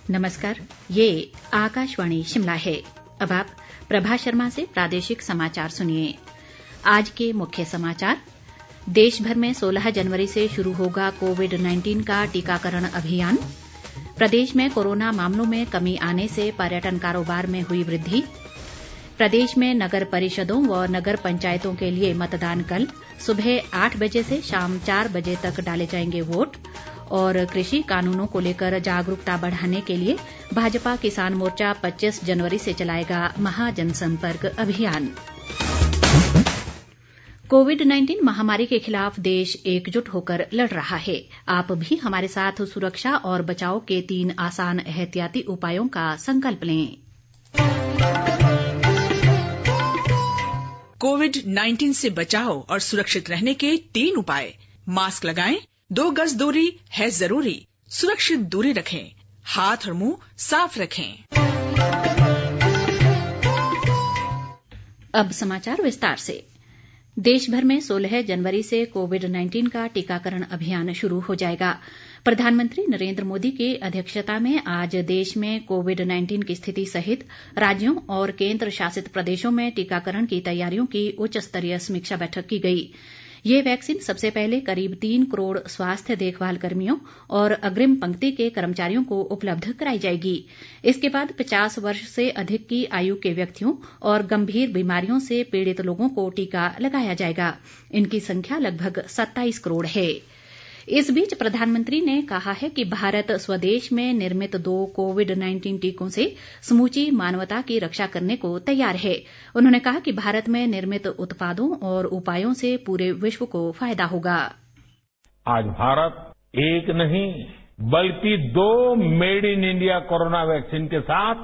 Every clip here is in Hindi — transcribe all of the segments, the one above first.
नमस्कार, ये आकाशवाणी शिमला है। अब आप प्रभा शर्मा से प्रादेशिक समाचार सुनिए। आज के मुख्य समाचार। देश भर में 16 जनवरी से शुरू होगा कोविड-19 का टीकाकरण अभियान। प्रदेश में कोरोना मामलों में कमी आने से पर्यटन कारोबार में हुई वृद्धि। प्रदेश में नगर परिषदों व नगर पंचायतों के लिए मतदान कल सुबह 8 बजे से शाम 4 बजे तक डाले जाएंगे वोट। और कृषि कानूनों को लेकर जागरूकता बढ़ाने के लिए भाजपा किसान मोर्चा 25 जनवरी से चलाएगा महाजनसंपर्क अभियान। कोविड-19 महामारी के खिलाफ देश एकजुट होकर लड़ रहा है। आप भी हमारे साथ सुरक्षा और बचाव के 3 आसान एहतियाती उपायों का संकल्प लें। कोविड-19 से बचाव और सुरक्षित रहने के 3 उपाय। मास्क लगाएं, 2 गज दूरी है जरूरी, सुरक्षित दूरी रखें, हाथ और मुंह साफ रखें। अब समाचार विस्तार से। देश भर में 16 जनवरी से कोविड-19 का टीकाकरण अभियान शुरू हो जाएगा। प्रधानमंत्री नरेंद्र मोदी की अध्यक्षता में आज देश में कोविड-19 की स्थिति सहित राज्यों और केंद्र शासित प्रदेशों में टीकाकरण की तैयारियों की उच्च स्तरीय समीक्षा बैठक की गई। ये वैक्सीन सबसे पहले करीब 3 करोड़ स्वास्थ्य देखभाल कर्मियों और अग्रिम पंक्ति के कर्मचारियों को उपलब्ध कराई जाएगी। इसके बाद 50 वर्ष से अधिक की आयु के व्यक्तियों और गंभीर बीमारियों से पीड़ित लोगों को टीका लगाया जाएगा। इनकी संख्या लगभग 27 करोड़ है। इस बीच प्रधानमंत्री ने कहा है कि भारत स्वदेश में निर्मित 2 कोविड-19 टीकों से समूची मानवता की रक्षा करने को तैयार है। उन्होंने कहा कि भारत में निर्मित उत्पादों और उपायों से पूरे विश्व को फायदा होगा। आज भारत एक नहीं बल्कि 2 made in India corona vaccine के साथ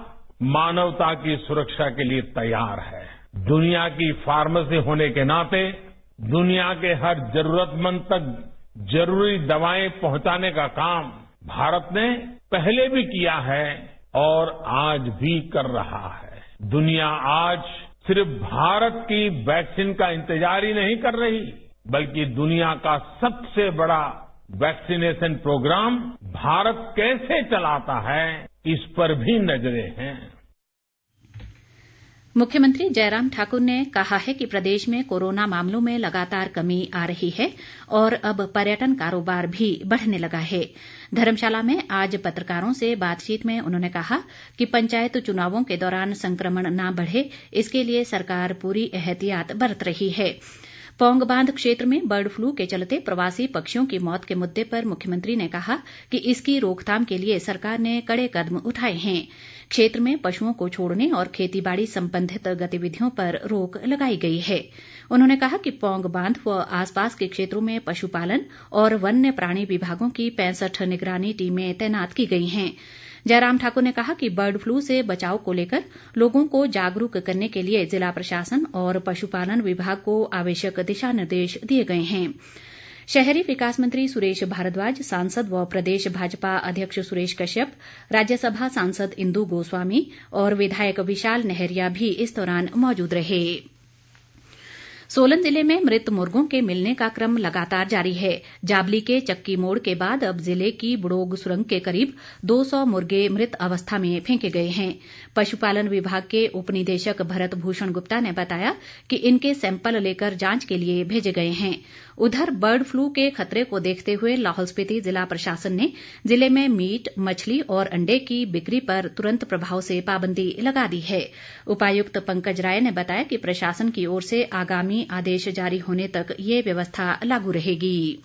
मानवता की सुरक्षा के लिए तैयार है। दुनिया की फार्मेसी होने के नाते दुनिया के हर जरूरतमंद तक जरूरी दवाएं पहुंचाने का काम भारत ने पहले भी किया है और आज भी कर रहा है। दुनिया आज सिर्फ भारत की वैक्सीन का इंतजार ही नहीं कर रही, बल्कि दुनिया का सबसे बड़ा वैक्सीनेशन प्रोग्राम भारत कैसे चलाता है, इस पर भी नजरें हैं। मुख्यमंत्री जयराम ठाकुर ने कहा है कि प्रदेश में कोरोना मामलों में लगातार कमी आ रही है और अब पर्यटन कारोबार भी बढ़ने लगा है। धर्मशाला में आज पत्रकारों से बातचीत में उन्होंने कहा कि पंचायत चुनावों के दौरान संक्रमण न बढ़े, इसके लिए सरकार पूरी एहतियात बरत रही है। पौंग बांध क्षेत्र में बर्ड फ्लू के चलते प्रवासी पक्षियों की मौत के मुद्दे पर मुख्यमंत्री ने कहा कि इसकी रोकथाम के लिए सरकार ने कड़े कदम उठाए हैं। क्षेत्र में पशुओं को छोड़ने और खेतीबाड़ी संबंधित गतिविधियों पर रोक लगाई गई है। उन्होंने कहा कि पौंग बांध व आसपास के क्षेत्रों में पशुपालन और वन्य प्राणी विभागों की 65 निगरानी टीमें तैनात की गई हैं। जयराम ठाकुर ने कहा कि बर्ड फ्लू से बचाव को लेकर लोगों को जागरूक करने के लिए जिला प्रशासन और पशुपालन विभाग को आवश्यक दिशा निर्देश दिए गए हैं। शहरी विकास मंत्री सुरेश भारद्वाज, सांसद व प्रदेश भाजपा अध्यक्ष सुरेश कश्यप, राज्यसभा सांसद इंदु गोस्वामी और विधायक विशाल नहरिया भी इस दौरान मौजूद रहे। सोलन जिले में मृत मुर्गों के मिलने का क्रम लगातार जारी है। जाबली के चक्की मोड़ के बाद अब जिले की बड़ोग सुरंग के करीब 200 मुर्गे मृत अवस्था में फेंके गए हैं। पशुपालन विभाग के उपनिदेशक भरत भूषण गुप्ता ने बताया कि इनके सैंपल लेकर जांच के लिए भेजे गए हैं। उधर बर्ड फ्लू के खतरे को देखते हुए लाहौल स्पीति जिला प्रशासन ने जिले में मीट, मछली और अंडे की बिक्री पर तुरंत प्रभाव से पाबंदी लगा दी है। उपायुक्त पंकज राय ने बताया कि प्रशासन की ओर से आगामी आदेश जारी होने तक ये व्यवस्था लागू रहेगी।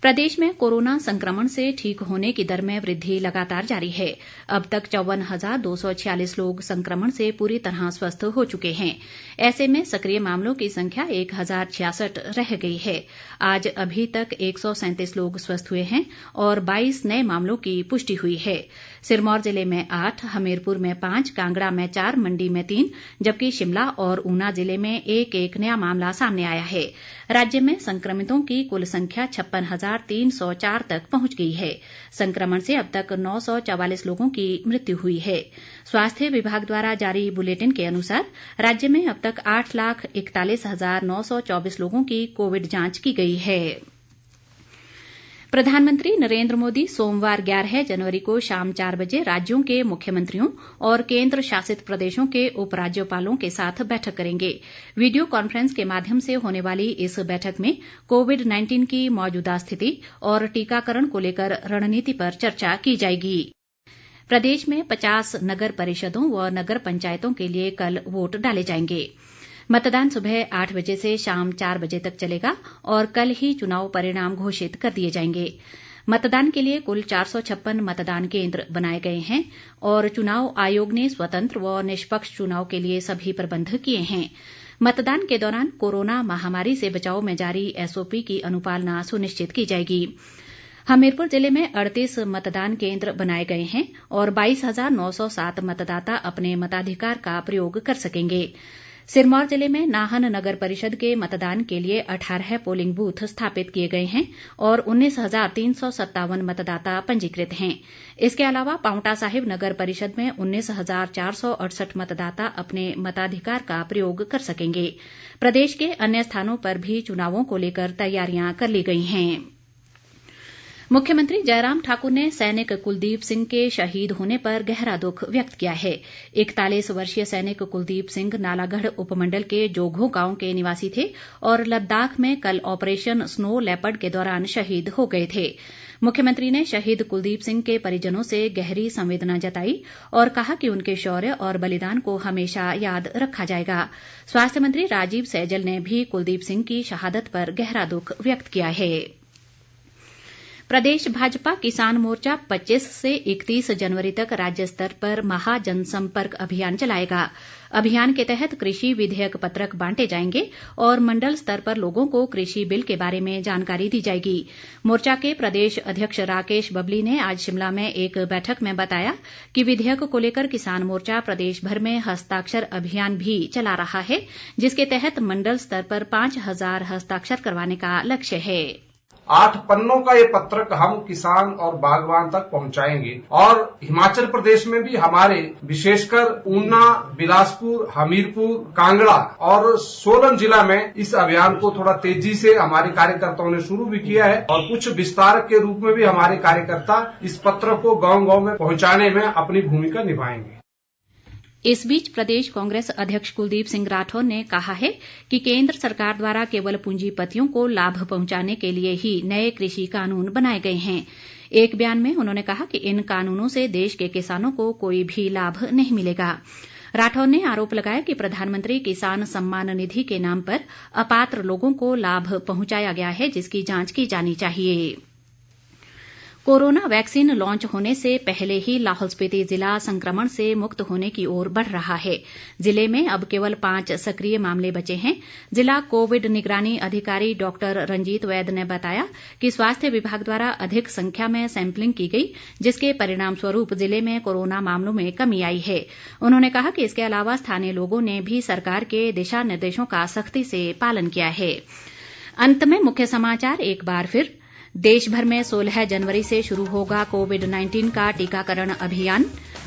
प्रदेश में कोरोना संक्रमण से ठीक होने की दर में वृद्धि लगातार जारी है। अब तक 54,246 लोग संक्रमण से पूरी तरह स्वस्थ हो चुके हैं। ऐसे में सक्रिय मामलों की संख्या 1,066 रह गई है। आज अभी तक 137 लोग स्वस्थ हुए हैं और 22 नए मामलों की पुष्टि हुई है। सिरमौर जिले में 8, हमीरपुर में 5, कांगड़ा में 4, मंडी में 3, जबकि शिमला और ऊना जिले में एक नया मामला सामने आया है। राज्य में संक्रमितों की कुल संख्या 56,304 तक पहुंच गई है। संक्रमण से अब तक 944 लोगों की मृत्यु हुई है। स्वास्थ्य विभाग द्वारा जारी बुलेटिन के अनुसार राज्य में अब तक 8,41,924 लोगों की कोविड जांच की गई है। प्रधानमंत्री नरेंद्र मोदी सोमवार 11 जनवरी को शाम 4 बजे राज्यों के मुख्यमंत्रियों और केंद्र शासित प्रदेशों के उपराज्यपालों के साथ बैठक करेंगे। वीडियो कॉन्फ्रेंस के माध्यम से होने वाली इस बैठक में कोविड-19 की मौजूदा स्थिति और टीकाकरण को लेकर रणनीति पर चर्चा की जाएगी। प्रदेश में 50 नगर परिषदों व नगर पंचायतों के लिए कल वोट डाले जाएंगे। मतदान सुबह 8 बजे से शाम 4 बजे तक चलेगा और कल ही चुनाव परिणाम घोषित कर दिए जाएंगे। मतदान के लिए कुल 456 मतदान केंद्र बनाए गए हैं और चुनाव आयोग ने स्वतंत्र व निष्पक्ष चुनाव के लिए सभी प्रबंध किए हैं। मतदान के दौरान कोरोना महामारी से बचाव में जारी SOP की अनुपालना सुनिश्चित की जाएगी। हमीरपुर जिले में 38 मतदान केंद्र बनाए गए हैं और 22,907 मतदाता अपने मताधिकार का प्रयोग कर सकेंगे। सिरमौर जिले में नाहन नगर परिषद के मतदान के लिए 18 पोलिंग बूथ स्थापित किए गए हैं और 19,357 मतदाता पंजीकृत हैं। इसके अलावा पांवटा साहिब नगर परिषद में 19,468 मतदाता अपने मताधिकार का प्रयोग कर सकेंगे। प्रदेश के अन्य स्थानों पर भी चुनावों को लेकर तैयारियां कर ली गई हैं। मुख्यमंत्री जयराम ठाकुर ने सैनिक कुलदीप सिंह के शहीद होने पर गहरा दुख व्यक्त किया है। 41 वर्षीय सैनिक कुलदीप सिंह नालागढ़ उपमंडल के जोघो गांव के निवासी थे और लद्दाख में कल ऑपरेशन स्नो लेपर्ड के दौरान शहीद हो गए थे। मुख्यमंत्री ने शहीद कुलदीप सिंह के परिजनों से गहरी संवेदना जताई और कहा कि उनके शौर्य और बलिदान को हमेशा याद रखा जाएगा। स्वास्थ्य मंत्री राजीव सैजल ने भी कुलदीप सिंह की शहादत पर गहरा दुख व्यक्त किया है। प्रदेश भाजपा किसान मोर्चा 25 से 31 जनवरी तक राज्य स्तर पर महा जनसंपर्क अभियान चलाएगा। अभियान के तहत कृषि विधेयक पत्रक बांटे जाएंगे और मंडल स्तर पर लोगों को कृषि बिल के बारे में जानकारी दी जाएगी। मोर्चा के प्रदेश अध्यक्ष राकेश बबली ने आज शिमला में एक बैठक में बताया कि विधेयक को लेकर किसान मोर्चा प्रदेश भर में हस्ताक्षर अभियान भी चला रहा है, जिसके तहत मंडल स्तर पर 5,000 हस्ताक्षर करवाने का लक्ष्य है। 8 पन्नों का ये पत्रक हम किसान और बागवान तक पहुंचाएंगे और हिमाचल प्रदेश में भी हमारे विशेषकर ऊना, बिलासपुर, हमीरपुर, कांगड़ा और सोलन जिला में इस अभियान को थोड़ा तेजी से हमारे कार्यकर्ताओं ने शुरू भी किया है और कुछ विस्तारक के रूप में भी हमारे कार्यकर्ता इस पत्र को गांव-गांव में पहुंचाने में अपनी भूमिका निभाएंगे। इस बीच प्रदेश कांग्रेस अध्यक्ष कुलदीप सिंह राठौर ने कहा है कि केंद्र सरकार द्वारा केवल पूंजीपतियों को लाभ पहुंचाने के लिए ही नए कृषि कानून बनाए गए हैं। एक बयान में उन्होंने कहा कि इन कानूनों से देश के किसानों को कोई भी लाभ नहीं मिलेगा। राठौर ने आरोप लगाया कि प्रधानमंत्री किसान सम्मान निधि के नाम पर अपात्र लोगों को लाभ पहुंचाया गया है, जिसकी जांच की जानी चाहिए। कोरोना वैक्सीन लॉन्च होने से पहले ही लाहौल स्पीति जिला संक्रमण से मुक्त होने की ओर बढ़ रहा है। जिले में अब केवल 5 सक्रिय मामले बचे हैं। जिला कोविड निगरानी अधिकारी डॉक्टर रंजीत वैद ने बताया कि स्वास्थ्य विभाग द्वारा अधिक संख्या में सैंपलिंग की गई, जिसके परिणाम स्वरूप जिले में कोरोना मामलों में कमी आई है। उन्होंने कहा कि इसके अलावा स्थानीय लोगों ने भी सरकार के दिशा निर्देशों का सख्ती से पालन किया है। अंत में मुख्य समाचार एक बार फिर। देश भर में 16 जनवरी से शुरू होगा कोविड-19 का टीकाकरण अभियान।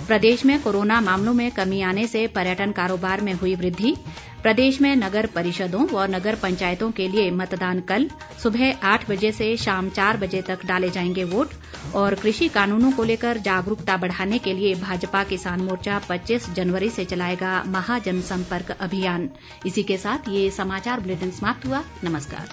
प्रदेश में कोरोना मामलों में कमी आने से पर्यटन कारोबार में हुई वृद्धि। प्रदेश में नगर परिषदों व नगर पंचायतों के लिए मतदान कल सुबह 8 बजे से शाम 4 बजे तक डाले जाएंगे वोट। और कृषि कानूनों को लेकर जागरूकता बढ़ाने के लिए भाजपा किसान मोर्चा 25 जनवरी से चलाएगा महाजन संपर्क अभियान। इसी के साथ ये समाचार बुलेटिन समाप्त हुआ। नमस्कार।